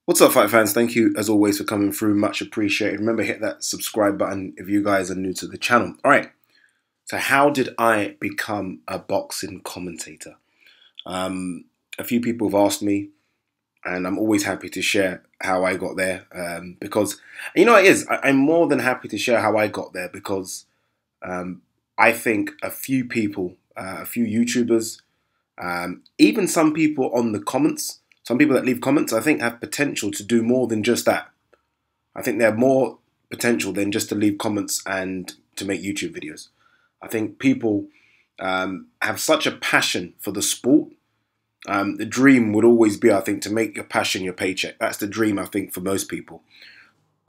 What's up, fight fans? Thank you, as always, for coming through. Much appreciated. Remember, hit that subscribe button if you guys are new to the channel. All right. So how did I become a boxing commentator? A few people have asked me, and I'm always happy to share how I got there. Because, you know, I'm more than happy to share how I got there because I think a few people, a few YouTubers, even some people on the comments, some people that leave comments, I think have potential to do more than just that. I think they have more potential than just to leave comments and to make YouTube videos. I think people have such a passion for the sport. The dream would always be, I think, to make your passion your paycheck. That's the dream, I think, for most people.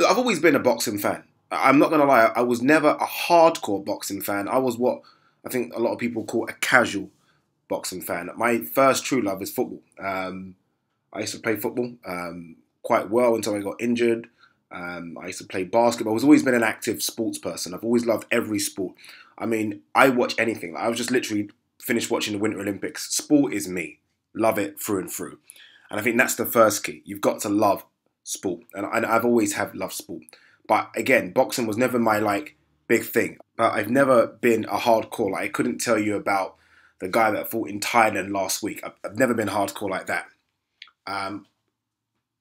I've always been a boxing fan. I'm not going to lie, I was never a hardcore boxing fan. I was what I think a lot of people call a casual boxing fan. My first true love is football. I used to play football quite well until I got injured. I used to play basketball. I've always been an active sports person. I've always loved every sport. I mean, I watch anything. I was just literally finished watching the Winter Olympics. Sport is me. Love it through and through. And I think that's the first key. You've got to love sport. And I've always have loved sport. But again, boxing was never my big thing. But I've never been a hardcore. I couldn't tell you about the guy that fought in Thailand last week. I've never been hardcore like that.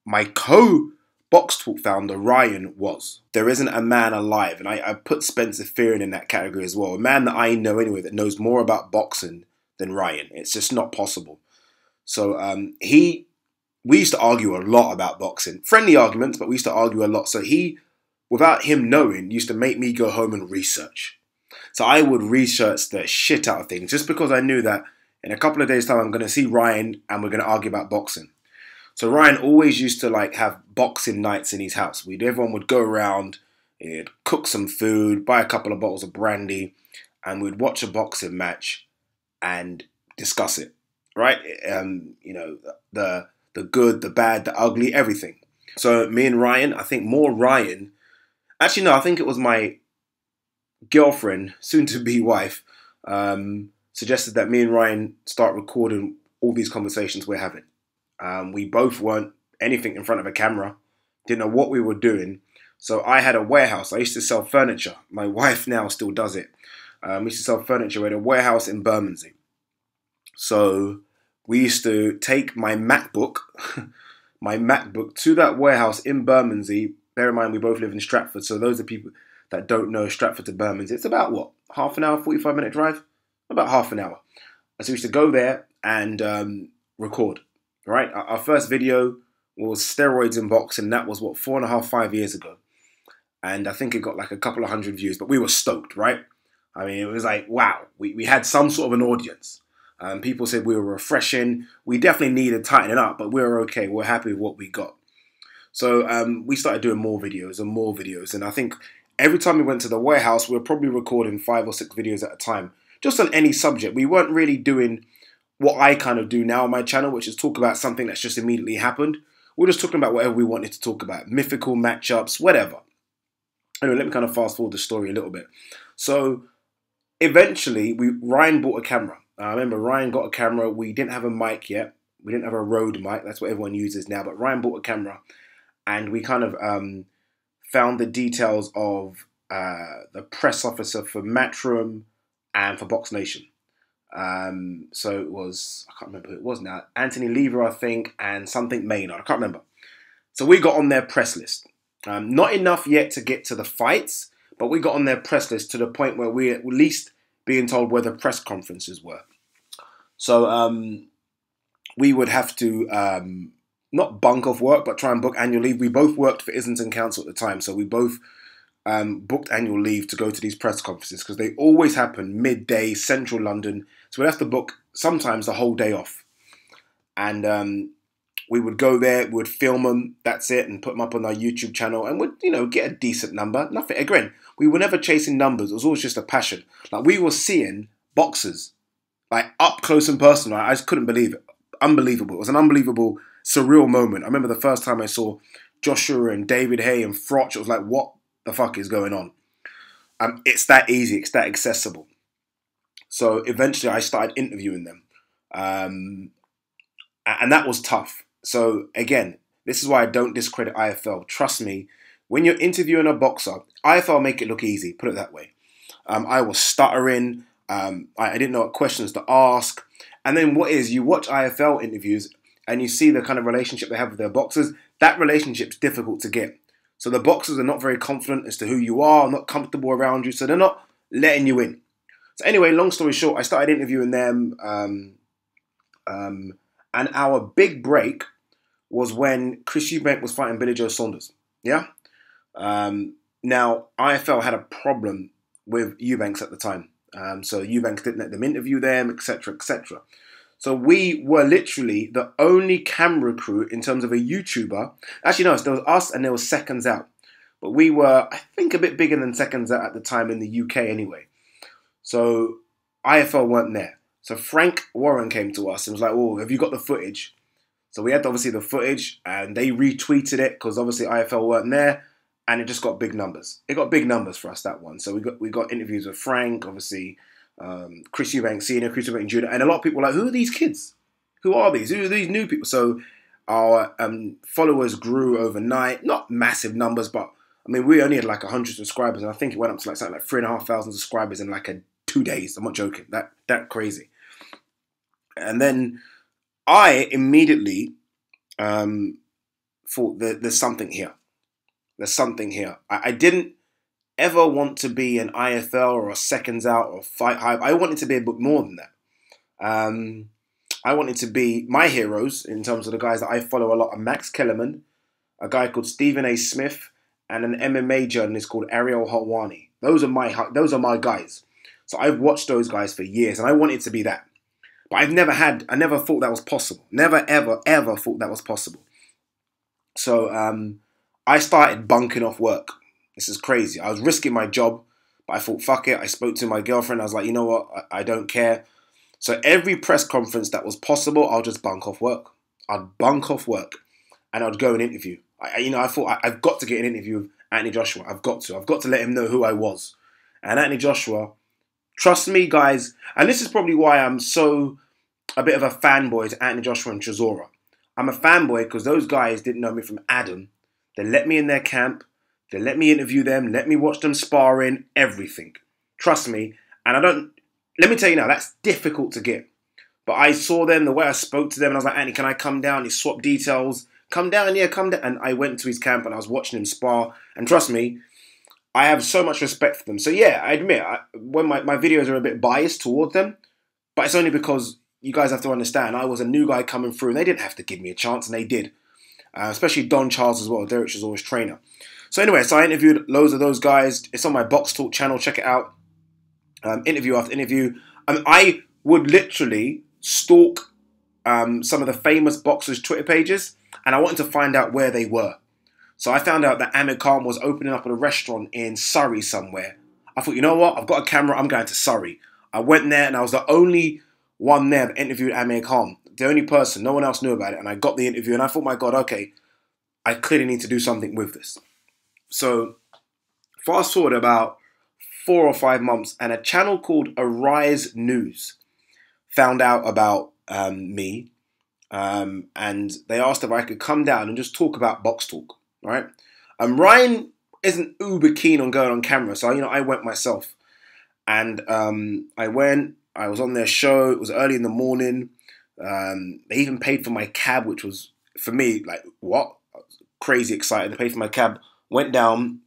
My co-Box Talk founder, Ryan, was. There isn't a man alive, and I put Spencer Fearon in that category as well. A man that I know anyway that knows more about boxing than Ryan. It's just not possible. So we used to argue a lot about boxing. Friendly arguments, but we used to argue a lot. So he, without him knowing, used to make me go home and research. So I would research the shit out of things just because I knew that in a couple of days' time I'm going to see Ryan and we're going to argue about boxing. So Ryan always used to have boxing nights in his house. Everyone would go around, he'd cook some food, buy a couple of bottles of brandy, and we'd watch a boxing match and discuss it, right? You know, the good, the bad, the ugly, everything. So me and Ryan, I think more Ryan, actually no, I think it was my girlfriend, soon-to-be wife, suggested that me and Ryan start recording all these conversations we're having. We both weren't anything in front of a camera, didn't know what we were doing. So I had a warehouse. I used to sell furniture. My wife now still does it. We used to sell furniture at a warehouse in Bermondsey. So we used to take my MacBook, to that warehouse in Bermondsey. Bear in mind, we both live in Stratford. So those are people that don't know Stratford to Bermondsey. It's about what? Half an hour, 45-minute drive? About half an hour. So we used to go there and record. Right, our first video was steroids in boxing. That was what, 4.5, 5 years ago, and I think it got a couple of hundred views. But we were stoked, right? I mean, it was wow, we had some sort of an audience. People said we were refreshing. We definitely needed tightening up, but we were okay. We're happy with what we got. So we started doing more videos and more videos, and I think every time we went to the warehouse, we were probably recording 5 or 6 videos at a time, just on any subject. We weren't really doing what I kind of do now on my channel, which is talk about something that's just immediately happened. We're just talking about whatever we wanted to talk about, mythical matchups, whatever. Anyway, let me kind of fast forward the story a little bit. So eventually, Ryan bought a camera. I remember Ryan got a camera. We didn't have a mic yet. We didn't have a Rode mic. That's what everyone uses now. But Ryan bought a camera, and we kind of found the details of the press officer for Matchroom and for Box Nation. So it was, I can't remember who it was now, Anthony Lever, I think, and something Maynard, I can't remember. So we got on their press list. Not enough yet to get to the fights, but we got on their press list to the point where we were at least being told where the press conferences were. So we would have to not bunk off work, but try and book annual leave. We both worked for Islington Council at the time, so we both booked annual leave to go to these press conferences because they always happen midday, central London. So we'd have to book sometimes the whole day off. And we would go there, we would film them, that's it, and put them up on our YouTube channel and would, get a decent number. Nothing, again, we were never chasing numbers. It was always just a passion. We were seeing boxers, up close and personal. I just couldn't believe it. Unbelievable. It was an unbelievable, surreal moment. I remember the first time I saw Joshua and David Hay and Frotch. It was what the fuck is going on? It's that easy. It's that accessible. So eventually I started interviewing them. And that was tough. So again, This is why I don't discredit IFL. Trust me, when you're interviewing a boxer, IFL make it look easy, put it that way. I was stuttering. I didn't know what questions to ask. And then you watch IFL interviews and you see the kind of relationship they have with their boxers. That relationship's difficult to get. So the boxers are not very confident as to who you are, not comfortable around you, so they're not letting you in. So anyway, long story short, I started interviewing them, and our big break was when Chris Eubank was fighting Billy Joe Saunders. Yeah? Now, IFL had a problem with Eubanks at the time. So Eubanks didn't let them interview them, etc., etc. So we were literally the only camera crew in terms of a YouTuber. Actually, no, there was us and there was Seconds Out. But we were, I think, a bit bigger than Seconds Out at the time in the UK anyway. So IFL weren't there. So Frank Warren came to us and was like, oh, have you got the footage? So we had obviously the footage and they retweeted it because obviously IFL weren't there. And it just got big numbers. It got big numbers for us, that one. So we got interviews with Frank, obviously, Chris Eubank Sr., Chris Eubank Jr., and a lot of people were like, who are these kids? Who are these? Who are these new people? So our followers grew overnight. Not massive numbers, but I mean, we only had like 100 subscribers, and I think it went up to like something like 3,500 subscribers in like 2 days. I'm not joking. That crazy. And then I immediately thought that there's something here. There's something here. I didn't ever want to be an IFL or a Seconds Out or Fight Hype. I wanted to be a bit more than that. I wanted to be my heroes in terms of the guys that I follow a lot are Max Kellerman, a guy called Stephen A. Smith, and an MMA journalist called Ariel Helwani. Those are my guys. So I've watched those guys for years, and I wanted to be that. But I never thought that was possible. Never, ever, ever thought that was possible. So I started bunking off work. This is crazy. I was risking my job, but I thought, fuck it. I spoke to my girlfriend. I was like, you know what? I don't care. So every press conference that was possible, I'll just bunk off work. I'd bunk off work and I'd go and interview. I thought I've got to get an interview with Anthony Joshua. I've got to let him know who I was. And Anthony Joshua, trust me, guys, and this is probably why I'm so a bit of a fanboy to Anthony Joshua and Chisora. I'm a fanboy because those guys didn't know me from Adam. They let me in their camp. They let me interview them. Let me watch them sparring. Everything. Trust me. And let me tell you now, that's difficult to get. But I saw them, the way I spoke to them, and I was like, Anthony, can I come down? He swapped details. Come down, yeah, come down. And I went to his camp and I was watching him spar. And trust me, I have so much respect for them. So yeah, I admit, when my videos are a bit biased towards them, but it's only because you guys have to understand, I was a new guy coming through and they didn't have to give me a chance, and they did. Especially Don Charles as well, Derek Chisora's trainer. So anyway, so I interviewed loads of those guys. It's on my Box Talk channel. Check it out. Interview after interview. I would literally stalk some of the famous boxers' Twitter pages, and I wanted to find out where they were. So I found out that Amir Khan was opening up a restaurant in Surrey somewhere. I thought, you know what? I've got a camera. I'm going to Surrey. I went there, and I was the only one there that interviewed Amir Khan. The only person. No one else knew about it. And I got the interview, and I thought, my God, okay, I clearly need to do something with this. So fast forward about 4 or 5 months, and a channel called Arise News found out about me, and they asked if I could come down and just talk about Box Talk, right? Ryan isn't uber keen on going on camera, so I went myself, and I was on their show. It was early in the morning. They even paid for my cab, which was for me like what? I was crazy excited. They paid for my cab. Went down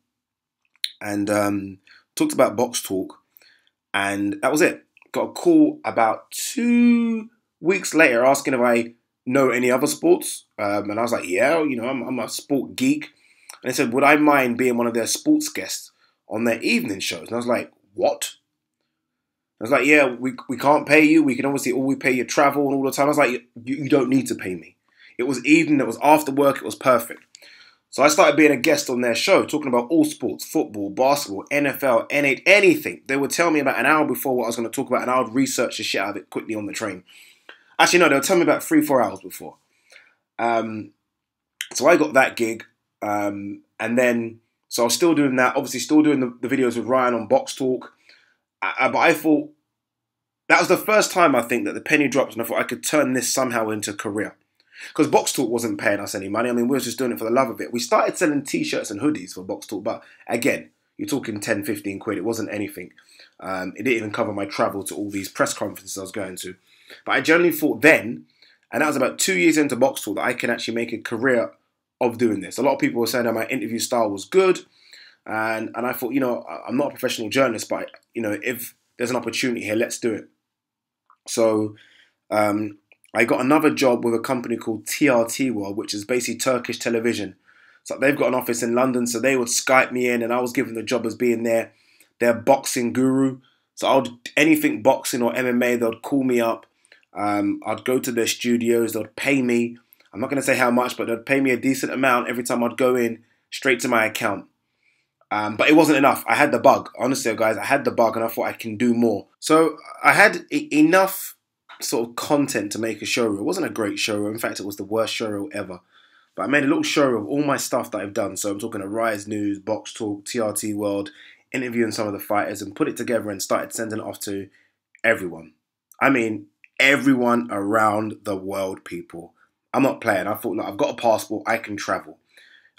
and talked about Box Talk, and that was it. Got a call about 2 weeks later asking if I know any other sports, and I was like, yeah, I'm a sport geek. And they said, would I mind being one of their sports guests on their evening shows? And I was like, what? I was like, yeah, we can't pay you. We can obviously all we pay your travel and all the time. I was like, you don't need to pay me. It was evening. It was after work. It was perfect. So I started being a guest on their show, talking about all sports, football, basketball, NFL, NH, anything. They would tell me about an hour before what I was going to talk about, and I would research the shit out of it quickly on the train. Actually, no, they would tell me about 3-4 hours before. So I got that gig, and then, so I was still doing that, obviously still doing the videos with Ryan on Box Talk, but I thought, that was the first time I think that the penny dropped, and I thought I could turn this somehow into a career. Because Box Talk wasn't paying us any money. I mean, we were just doing it for the love of it. We started selling t-shirts and hoodies for Box Talk, but again, you're talking 10, 15 quid. It wasn't anything. It didn't even cover my travel to all these press conferences I was going to. But I generally thought then, and that was about 2 years into Box Talk, that I can actually make a career of doing this. A lot of people were saying that my interview style was good. And I thought, you know, I'm not a professional journalist, but, you know, if there's an opportunity here, let's do it. So I got another job with a company called TRT World, which is basically Turkish television. So they've got an office in London, so they would Skype me in, and I was given the job as being their boxing guru. So anything boxing or MMA, they'd call me up. I'd go to their studios, they'd pay me. I'm not going to say how much, but they'd pay me a decent amount every time I'd go in, straight to my account. But it wasn't enough. I had the bug. Honestly, guys, I had the bug, and I thought I can do more. So I had enough sort of content to make a showreel. It wasn't a great showreel. In fact, it was the worst showreel ever. But I made a little showreel of all my stuff that I've done. So I'm talking Rise News, Box Talk, TRT World, interviewing some of the fighters, and put it together and started sending it off to everyone. I mean, everyone around the world, people. I'm not playing. I thought, look, I've got a passport. I can travel.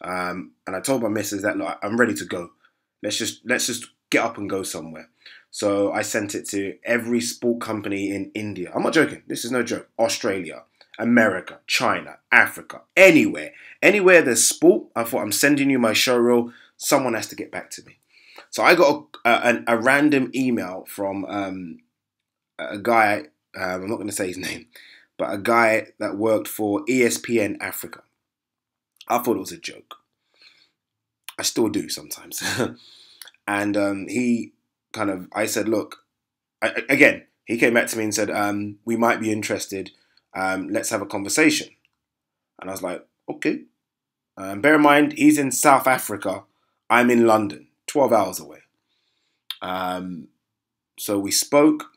And I told my missus that, look, I'm ready to go. Let's just get up and go somewhere. So I sent it to every sport company in India. I'm not joking. This is no joke. Australia, America, China, Africa, anywhere. Anywhere there's sport, I thought, I'm sending you my showreel. Someone has to get back to me. So I got a random email from a guy, I'm not going to say his name, but a guy that worked for ESPN Africa. I thought it was a joke. I still do sometimes. And I said, look, again, he came back to me and said, we might be interested. Let's have a conversation. And I was like, okay. Bear in mind, he's in South Africa. I'm in London, 12 hours away. So we spoke.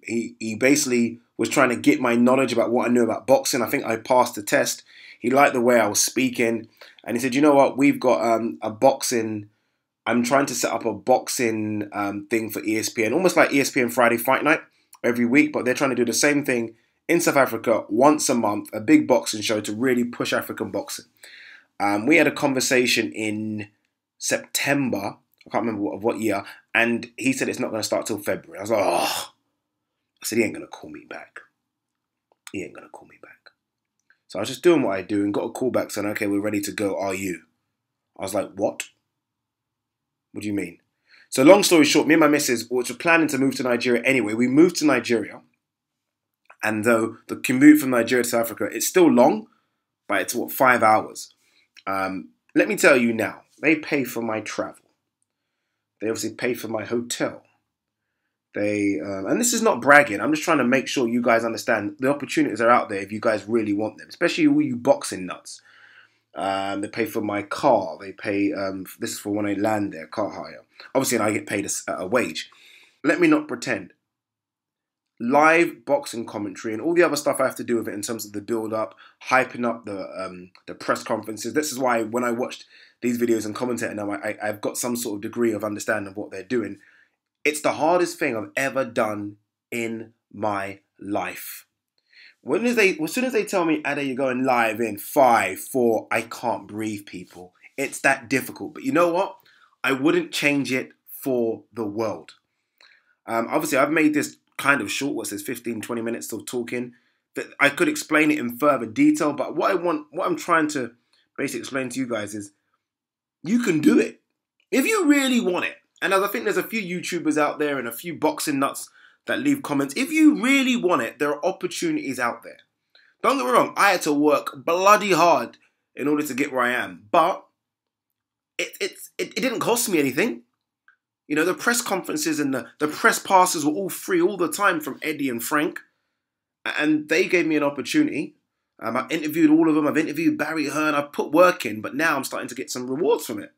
He basically was trying to get my knowledge about what I knew about boxing. I think I passed the test. He liked the way I was speaking. And he said, you know what, we've got a boxing... I'm trying to set up a boxing thing for ESPN, almost like ESPN Friday Fight Night every week, but they're trying to do the same thing in South Africa once a month, a big boxing show to really push African boxing. We had a conversation in September, I can't remember what year, and he said it's not going to start till February. I was like, oh. I said, he ain't going to call me back. He ain't going to call me back. So I was just doing what I do and got a call back saying, okay, we're ready to go. Are you? I was like, what? What do you mean? So long story short, me and my missus were planning to move to Nigeria anyway. We moved to Nigeria. And though the commute from Nigeria to South Africa, it's still long, but it's 5 hours. Let me tell you now, they pay for my travel. They obviously pay for my hotel. And this is not bragging. I'm just trying to make sure you guys understand the opportunities are out there if you guys really want them, especially all you boxing nuts. They pay for my car. They pay, this is for when I land there, car hire. Obviously, I get paid a wage. Let me not pretend. Live boxing commentary and all the other stuff I have to do with it in terms of the build-up, hyping up the press conferences. This is why when I watched these videos and commentating now, I've got some sort of degree of understanding of what they're doing. It's the hardest thing I've ever done in my life. As soon as they tell me, Ade, you're going live in 5, 4, I can't breathe, people. It's that difficult. But you know what? I wouldn't change it for the world. Obviously, I've made this kind of short, what says 15, 20 minutes still talking. That I could explain it in further detail, but what I'm trying to basically explain to you guys is you can do it. If you really want it. And as I think there's a few YouTubers out there and a few boxing nuts that leave comments. If you really want it, there are opportunities out there. Don't get me wrong, I had to work bloody hard in order to get where I am. But it didn't cost me anything. You know, the press conferences and the press passes were all free all the time from Eddie and Frank. And they gave me an opportunity. I interviewed all of them. I've interviewed Barry Hearn. I've put work in, but now I'm starting to get some rewards from it.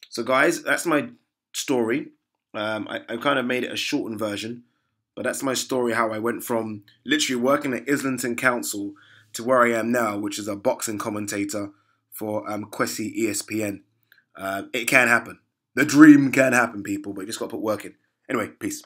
So guys, that's my story. I kind of made it a shortened version, but that's my story, how I went from literally working at Islington Council to where I am now, which is a boxing commentator for Kwesi ESPN. It can happen. The dream can happen, people, but you just got to put work in. Anyway, peace.